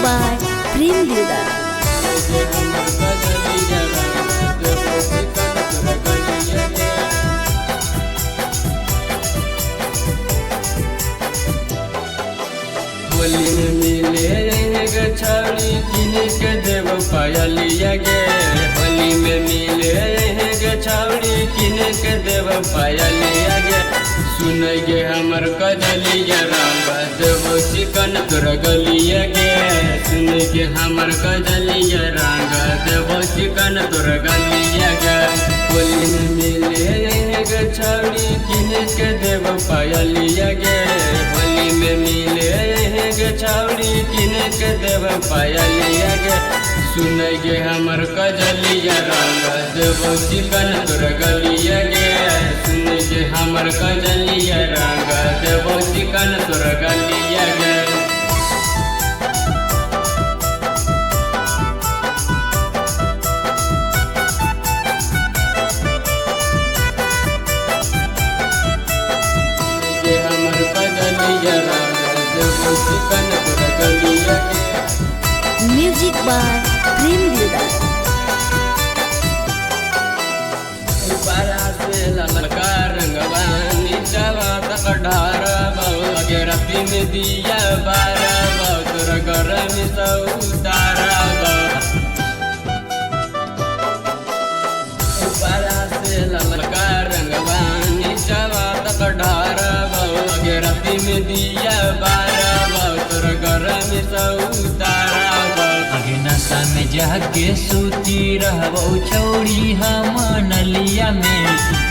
by Dream Builder. Holi में मिले गछाड़ी किन के देव पायलिया गे। होली में मिले गछाड़ी किन के देव पायलिया गे। सुन गे हमर कजलिया रंग देव चिकन तोर गलिया गे। सुन गे हमर कजलिया रंग देव चिकन तोर गलिया गे। होली में मिले गछाड़ी किन के देव पायलिया गे। होली में मिले छावड़ी किन के देव पायलिया गे। सुन गे हमर कजलिया रंग देव चिकन तोर गलिया गे। सुन गे हमर कजलिया रंग देव चिकन तोर गलिया गे। हमर कजलिया रंग देव चिकन तोर गलिया गे। Music by Dream Builder. पारा से ललका रंगवानी जावा तक ढार बगे रति में दिया बारा तोर गरम सौतारा पारा से ललका रंगवानी जावा तक ढार बगे रति में दिया बारा तोर गरम सौतारा। नशा में जाके सूती रहबो छौड़ी हम नलिया में।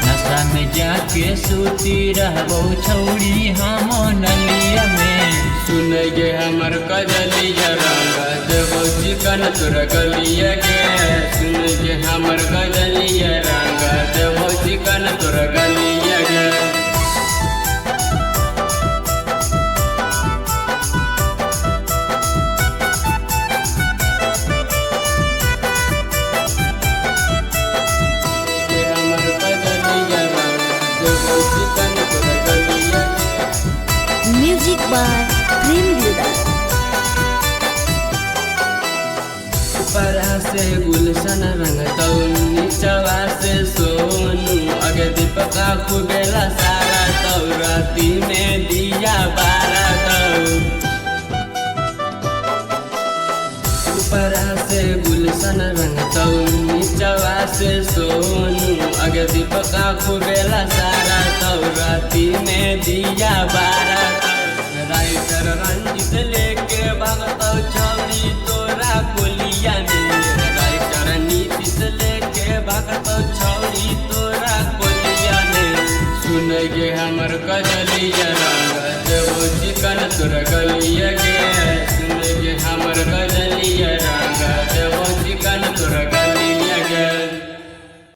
नशा में जाके सूती रहबो छौड़ी हम नलिया में। सुन गे हमर कजलिया रंग देव चिकन तोर गलिया गे। सुन गे हमर कजलिया रंग देव चिकन तोर गलिया गे। Music by Dream Builder. परा से गुलशन रंग तौनी चवा से सोनू अगे दीपका खुबेला सारा तौ राती में दिया बारा तौ। परा से गुलशन रंग तौनी चवा से सोनू अगे दीपका खुबेला सारा तौ राती में दिया बारा। राइटर रंजित लेके भगतौ छौड़ी तोरा कोलिया में। राइटर नीतीश लेके भगतौ छौड़ी तोरा कोलिया में। सुन गे हमर कजलिया रंग देव चिकन तोर गलिया